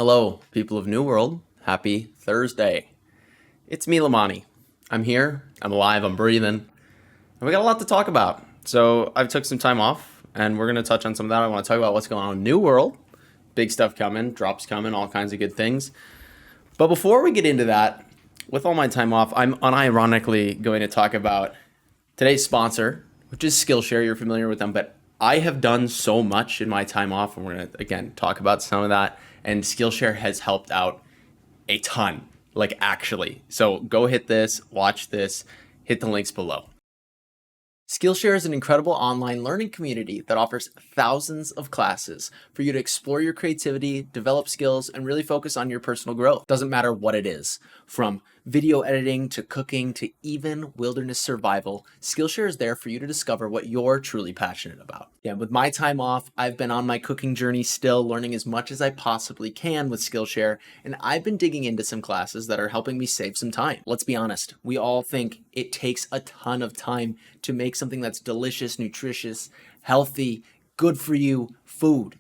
Hello, people of New World. Happy Thursday. It's me, Lamani. I'm here, I'm alive, I'm breathing, and we got a lot to talk about. So I've took some time off, and we're going to touch on some of that. I want to talk about what's going on in New World. Big stuff coming, drops coming, all kinds of good things. But before we get into that, with all my time off, I'm unironically going to talk about today's sponsor, which is Skillshare. You're familiar with them, but I have done so much in my time off, and we're going to, again, talk about some of that. And Skillshare has helped out a ton, like actually. So go hit this, watch this, hit the links below. Skillshare is an incredible online learning community that offers thousands of classes for you to explore your creativity, develop skills, and really focus on your personal growth. Doesn't matter what it is, from video editing to cooking to even wilderness survival, Skillshare is there for you to discover what you're truly passionate about. Yeah, with my time off, I've been on my cooking journey still, learning as much as I possibly can with Skillshare, and I've been digging into some classes that are helping me save some time. Let's be honest, we all think it takes a ton of time to make something that's delicious, nutritious, healthy, good for you food.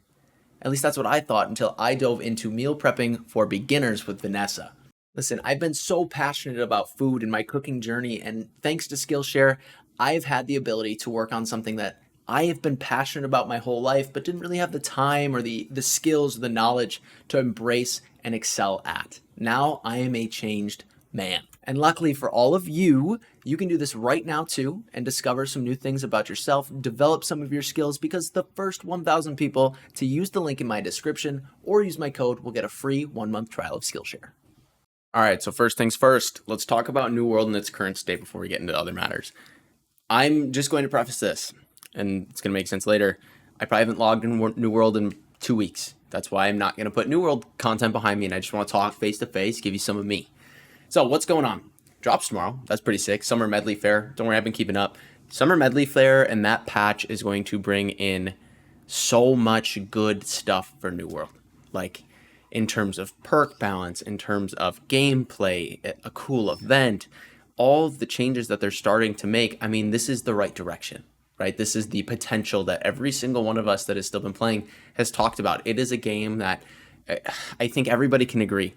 At least that's what I thought until I dove into meal prepping for beginners with Vanessa. Listen, I've been so passionate about food in my cooking journey, and thanks to Skillshare, I've had the ability to work on something that I have been passionate about my whole life, but didn't really have the time or the skills or the knowledge to embrace and excel at. Now I am a changed man. And luckily for all of you, you can do this right now too and discover some new things about yourself, develop some of your skills, because the first 1,000 people to use the link in my description or use my code will get a free 1-month trial of Skillshare. All right, so first things first, let's talk about New World in its current state before we get into other matters. I'm just going to preface this, and it's going to make sense later. I probably haven't logged in New World in 2 weeks. That's why I'm not going to put New World content behind me, and I just want to talk face to face, give you some of me. So what's going on? Drops tomorrow. That's pretty sick. Summer Medley Fair. Don't worry, I've been keeping up. Summer Medley Fair and that patch is going to bring in so much good stuff for New World. Like in terms of perk balance, in terms of gameplay, a cool event, all of the changes that they're starting to make. I mean, this is the right direction, right? This is the potential that every single one of us that has still been playing has talked about. It is a game that I think everybody can agree.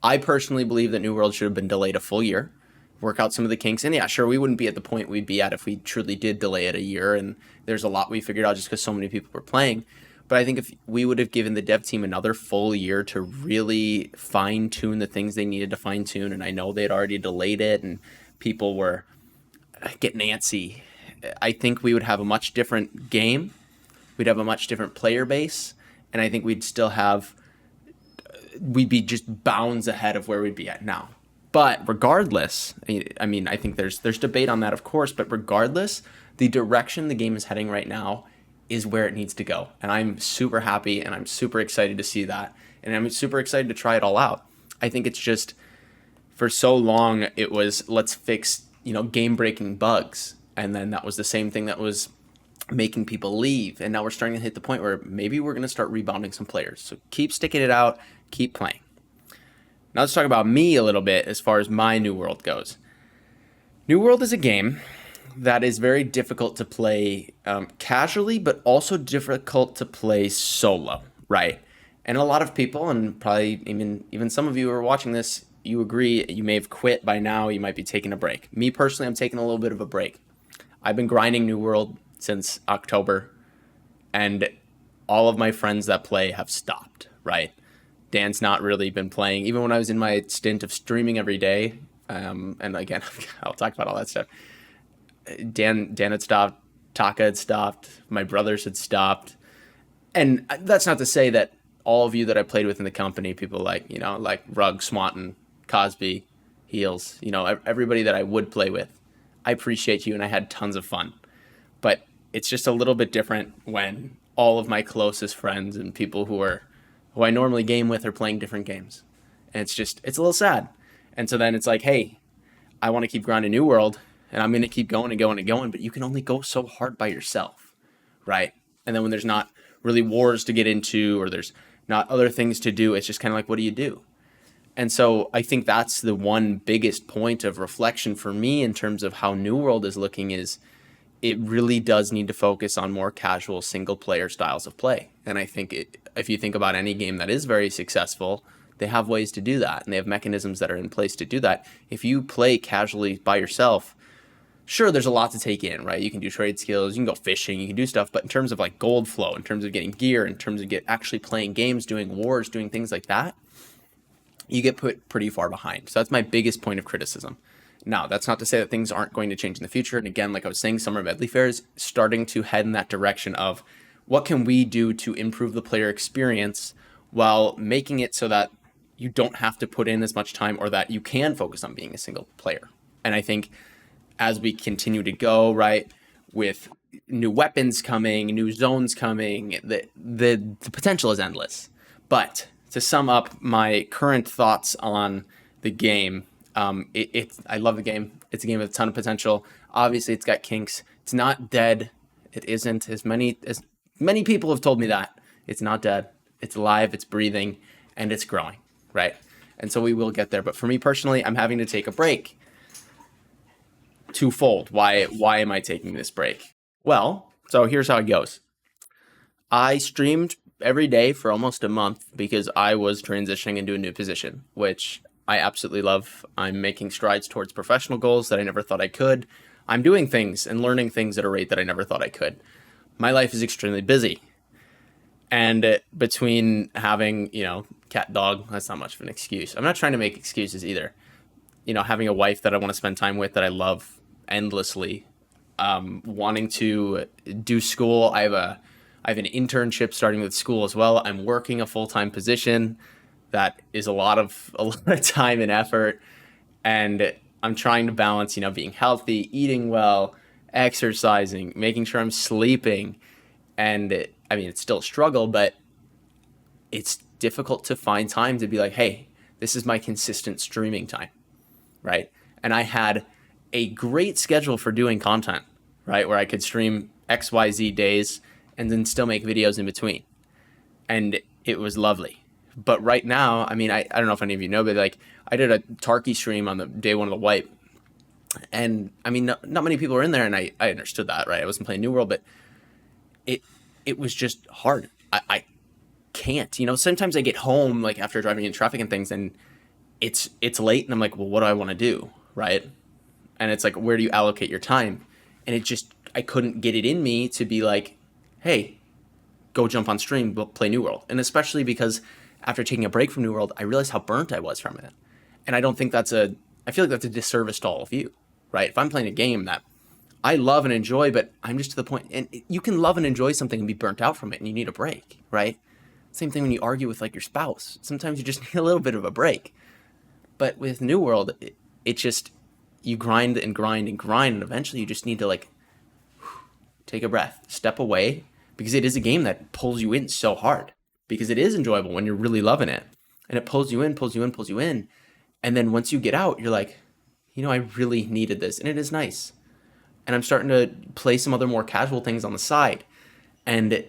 I personally believe that New World should have been delayed a full year, work out some of the kinks. And yeah, sure, we wouldn't be at the point we'd be at if we truly did delay it a year. And there's a lot we figured out just because so many people were playing. But I think if we would have given the dev team another full year to really fine tune the things they needed to fine tune, and I know they'd already delayed it and people were getting antsy, I think we would have a much different game. We'd have a much different player base. And I think we'd be just bounds ahead of where we'd be at now. But regardless, I mean, I think there's debate on that, of course, but regardless, the direction the game is heading right now is where it needs to go. And I'm super happy and I'm super excited to see that. And I'm super excited to try it all out. I think it's just, for so long, it was let's fix, game-breaking bugs. And then that was the same thing that was making people leave. And now we're starting to hit the point where maybe we're going to start rebounding some players. So keep sticking it out, keep playing. Now let's talk about me a little bit as far as my New World goes. New World is a game that is very difficult to play casually, but also difficult to play solo, right? And a lot of people, and probably even some of you who are watching this, you agree, you may have quit by now, you might be taking a break. Me personally, I'm taking a little bit of a break. I've been grinding New World since October, and all of my friends that play have stopped, right? Dan's not really been playing, even when I was in my stint of streaming every day. And again, I'll talk about all that stuff. Dan had stopped, Taka had stopped, my brothers had stopped. And that's not to say that all of you that I played with in the company, people like Rug, Swanton, Cosby, Heels, everybody that I would play with, I appreciate you and I had tons of fun. But it's just a little bit different when all of my closest friends and people who I normally game with are playing different games. And it's a little sad. And so then it's like, hey, I want to keep grinding New World and I'm going to keep going and going and going, but you can only go so hard by yourself, right? And then when there's not really wars to get into or there's not other things to do, it's just kind of like, what do you do? And so I think that's the one biggest point of reflection for me in terms of how New World is looking is it really does need to focus on more casual single player styles of play. And I think if you think about any game that is very successful, they have ways to do that, and they have mechanisms that are in place to do that. If you play casually by yourself, sure, there's a lot to take in, right? You can do trade skills, you can go fishing, you can do stuff, but in terms of like gold flow, in terms of getting gear, in terms of actually playing games, doing wars, doing things like that, you get put pretty far behind. So that's my biggest point of criticism. Now, that's not to say that things aren't going to change in the future. And again, like I was saying, Summer Medley Fair is starting to head in that direction of what can we do to improve the player experience while making it so that you don't have to put in as much time, or that you can focus on being a single player. And I think as we continue to go, right, with new weapons coming, new zones coming, the potential is endless. But to sum up my current thoughts on the game, I love the game. It's a game with a ton of potential. Obviously, it's got kinks. It's not dead. It isn't. As many people have told me that. It's not dead. It's alive. It's breathing, and it's growing, right? And so we will get there. But for me personally, I'm having to take a break. Twofold. Why am I taking this break? Well, so here's how it goes. I streamed every day for almost a month because I was transitioning into a new position, which I absolutely love. I'm making strides towards professional goals that I never thought I could. I'm doing things and learning things at a rate that I never thought I could. My life is extremely busy. And between having, cat, dog, that's not much of an excuse. I'm not trying to make excuses either. Having a wife that I want to spend time with, that I love endlessly, wanting to do school. I have an internship starting with school as well. I'm working a full-time position. That is a lot of time and effort. And I'm trying to balance, being healthy, eating well, exercising, making sure I'm sleeping. And it's still a struggle, but it's difficult to find time to be like, hey, this is my consistent streaming time, right? And I had a great schedule for doing content, right? Where I could stream XYZ days and then still make videos in between. And it was lovely. But right now, I don't know if any of you know, but like I did a Tarky stream on the day one of the wipe. And not many people were in there, and I understood that, right? I wasn't playing New World, but it was just hard. I can't, sometimes I get home like after driving in traffic and things, and it's late, and I'm like, well, what do I want to do, right? And it's like, where do you allocate your time? And I couldn't get it in me to be like, hey, go jump on stream, play New World. And especially because after taking a break from New World, I realized how burnt I was from it. And I don't think I feel like that's a disservice to all of you, right? If I'm playing a game that I love and enjoy, but I'm just to the point, and you can love and enjoy something and be burnt out from it, and you need a break, right? Same thing when you argue with like your spouse. Sometimes you just need a little bit of a break. But with New World, it just, you grind and grind and grind, and eventually you just need to like take a breath, step away, because it is a game that pulls you in so hard, because it is enjoyable when you're really loving it, and it pulls you in, pulls you in, pulls you in. And then once you get out, you're like, I really needed this, and it is nice. And I'm starting to play some other more casual things on the side and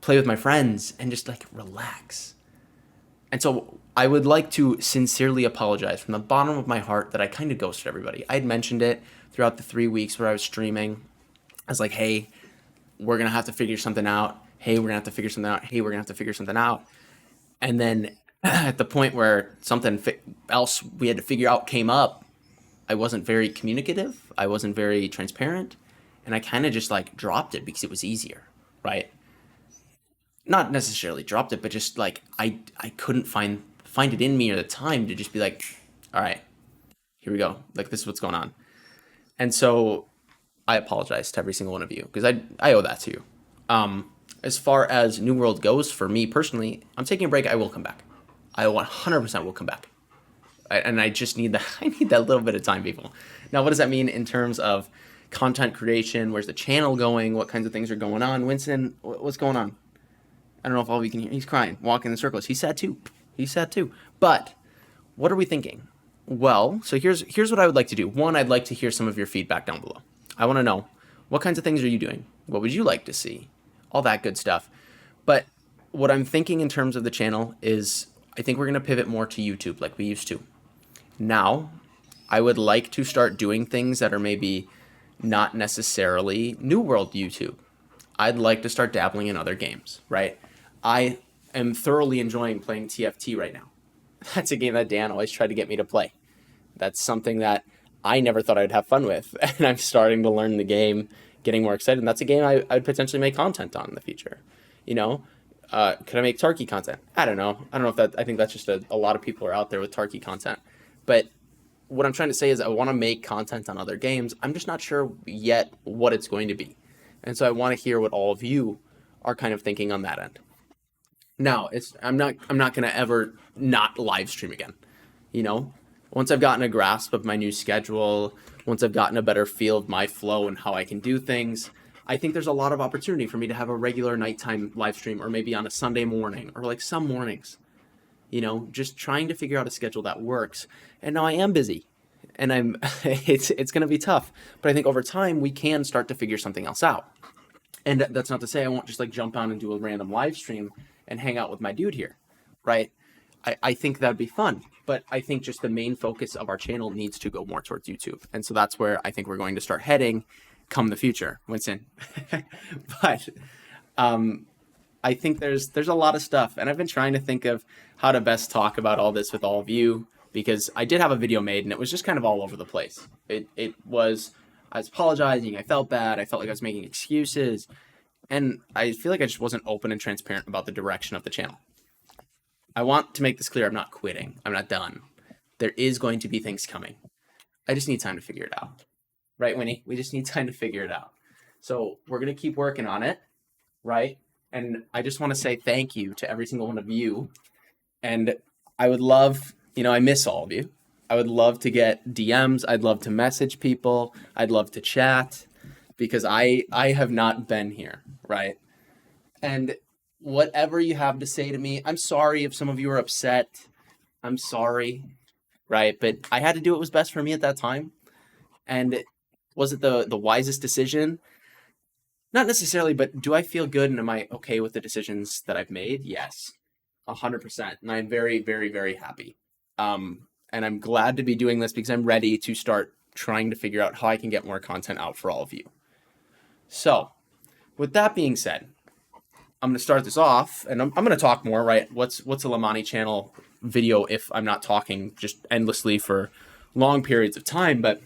play with my friends and just like relax. And so I would like to sincerely apologize from the bottom of my heart that I kind of ghosted everybody. I had mentioned it throughout the 3 weeks where I was streaming. I was like, hey, we're going to have to figure something out. Hey, we're going to have to figure something out. Hey, we're going to have to figure something out. And then at the point where something else we had to figure out came up, I wasn't very communicative. I wasn't very transparent. And I kind of just like dropped it because it was easier, right? Not necessarily dropped it, but just like I couldn't find it in me or the time to just be like, all right, here we go. Like, this is what's going on. And so I apologize to every single one of you because I owe that to you. As far as New World goes, for me personally, I'm taking a break. I will come back. I 100% will come back. And I just need that. I need that little bit of time, people. Now, what does that mean in terms of content creation? Where's the channel going? What kinds of things are going on? Winston, what's going on? I don't know if all of you can hear. He's crying, walking in circles. He's sad too. But what are we thinking? Well, so here's what I would like to do. One, I'd like to hear some of your feedback down below. I want to know, what kinds of things are you doing? What would you like to see? All that good stuff. But what I'm thinking in terms of the channel is I think we're going to pivot more to YouTube like we used to. Now, I would like to start doing things that are maybe not necessarily New World YouTube. I'd like to start dabbling in other games, right? I am thoroughly enjoying playing TFT right now. That's a game that Dan always tried to get me to play. That's something that I never thought I'd have fun with. And I'm starting to learn the game, getting more excited. And that's a game I'd potentially make content on in the future. You know, could I make Tarky content? I don't know. I don't know if that, I think that's just a lot of people are out there with Tarky content. But what I'm trying to say is I want to make content on other games. I'm just not sure yet what it's going to be. And so I want to hear what all of you are kind of thinking on that end. Now, I'm not going to ever not live stream again. You know, once I've gotten a grasp of my new schedule, once I've gotten a better feel of my flow and how I can do things, I think there's a lot of opportunity for me to have a regular nighttime live stream, or maybe on a Sunday morning, or like some mornings. You know, just trying to figure out a schedule that works. And now I am busy, and it's going to be tough. But I think over time we can start to figure something else out. And that's not to say I won't just like jump on and do a random live stream and hang out with my dude here, right? I think that'd be fun, but I think just the main focus of our channel needs to go more towards YouTube. And so that's where I think we're going to start heading come the future, Winston. But I think there's a lot of stuff, and I've been trying to think of how to best talk about all this with all of you, because I did have a video made and it was just kind of all over the place. It was, I was apologizing, I felt bad, I felt like I was making excuses, and I feel like I just wasn't open and transparent about the direction of the channel. I want to make this clear. I'm not quitting. I'm not done. There is going to be things coming. I just need time to figure it out. Right, Winnie? We just need time to figure it out. So we're going to keep working on it, right? And I just want to say thank you to every single one of you. And I would love, I miss all of you. I would love to get DMs. I'd love to message people. I'd love to chat, because I have not been here, right? And whatever you have to say to me, I'm sorry if some of you are upset. I'm sorry, right? But I had to do what was best for me at that time. And was it the wisest decision? Not necessarily, but do I feel good and am I okay with the decisions that I've made? Yes, 100%. And I'm very, very, very happy. And I'm glad to be doing this because I'm ready to start trying to figure out how I can get more content out for all of you. So with that being said, I'm going to start this off, and I'm going to talk more, right? What's a Lamani channel video if I'm not talking just endlessly for long periods of time? But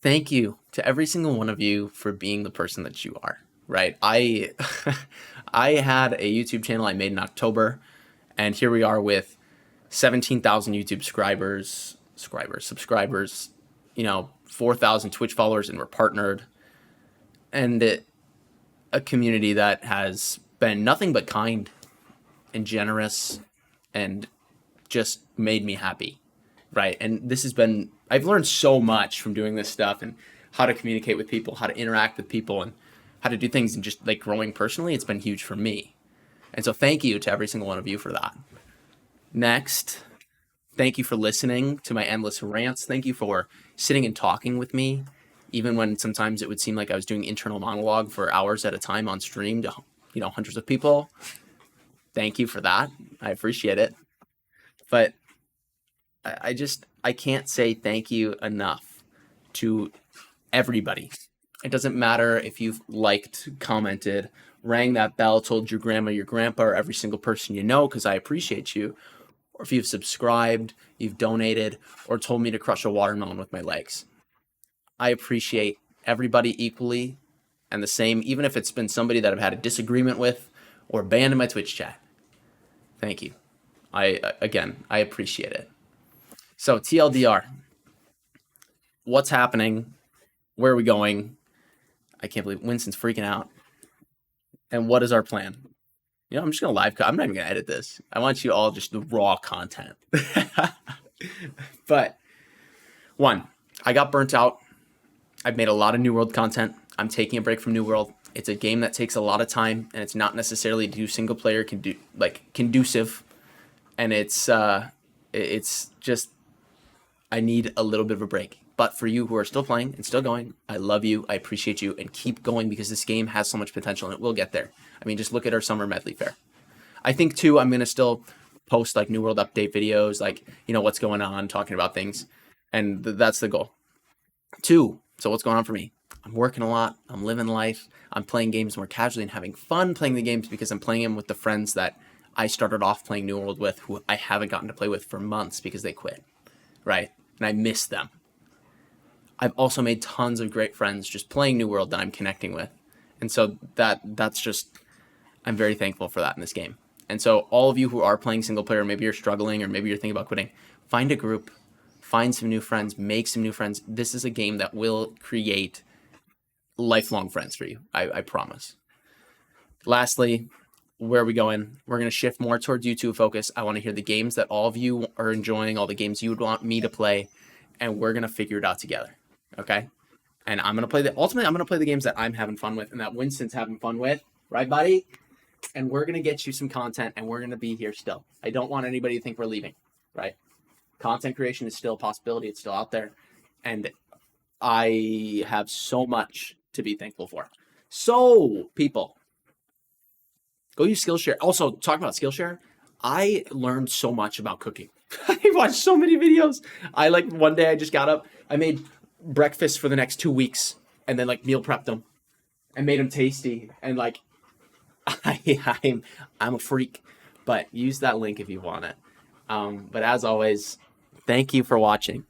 thank you to every single one of you for being the person that you are, right? I had a YouTube channel I made in October, and here we are with 17,000 YouTube subscribers, 4,000 Twitch followers, and we're partnered. And a community that has been nothing but kind and generous and just made me happy, right? And this has been, I've learned so much from doing this stuff and how to communicate with people, how to interact with people, and how to do things, and just like growing personally. It's been huge for me. And so thank you to every single one of you for that. Next, thank you for listening to my endless rants. Thank you for sitting and talking with me, even when sometimes it would seem like I was doing internal monologue for hours at a time on stream to, hundreds of people. Thank you for that. I appreciate it. But I can't say thank you enough to everybody. It doesn't matter if you've liked, commented, rang that bell, told your grandma, your grandpa, or every single person you know, because I appreciate you. Or if you've subscribed, you've donated, or told me to crush a watermelon with my legs. I appreciate everybody equally and the same, even if it's been somebody that I've had a disagreement with or banned in my Twitch chat. Thank you. I appreciate it. So TLDR, what's happening? Where are we going? I can't believe Winston's freaking out. And what is our plan? I'm just going to I'm not even going to edit this. I want you all just the raw content. But one, I got burnt out. I've made a lot of New World content. I'm taking a break from New World. It's a game that takes a lot of time, and it's not necessarily single player conducive. And it's just, I need a little bit of a break. But for you who are still playing and still going, I love you. I appreciate you, and keep going, because this game has so much potential and it will get there. I mean, just look at our summer medley fair. I think too, I'm going to still post like New World update videos, like, what's going on, talking about things. And that's the goal. Two, so what's going on for me? I'm working a lot. I'm living life. I'm playing games more casually and having fun playing the games because I'm playing them with the friends that I started off playing New World with, who I haven't gotten to play with for months because they quit, right? And I miss them. I've also made tons of great friends just playing New World that I'm connecting with. And so that's just, I'm very thankful for that in this game. And so all of you who are playing single player, maybe you're struggling or maybe you're thinking about quitting, find a group, find some new friends, make some new friends. This is a game that will create lifelong friends for you. I promise. Lastly, where are we going? We're going to shift more towards YouTube focus. I want to hear the games that all of you are enjoying, all the games you would want me to play, and we're going to figure it out together. Okay? And I'm going to play ultimately, I'm going to play the games that I'm having fun with and that Winston's having fun with. Right, buddy? And we're going to get you some content and we're going to be here still. I don't want anybody to think we're leaving, right? Content creation is still a possibility. It's still out there. And I have so much to be thankful for. So, people, go use Skillshare. Also, talking about Skillshare, I learned so much about cooking. I watched so many videos. One day I just got up, I made breakfast for the next 2 weeks and then meal prepped them and made them tasty. And I'm a freak, but use that link if you want it. But as always, thank you for watching.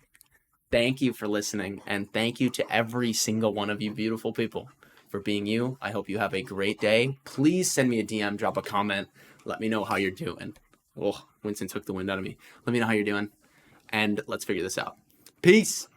Thank you for listening. And thank you to every single one of you beautiful people for being you. I hope you have a great day. Please send me a DM, drop a comment. Let me know how you're doing. Oh, Winston took the wind out of me. Let me know how you're doing. And let's figure this out. Peace.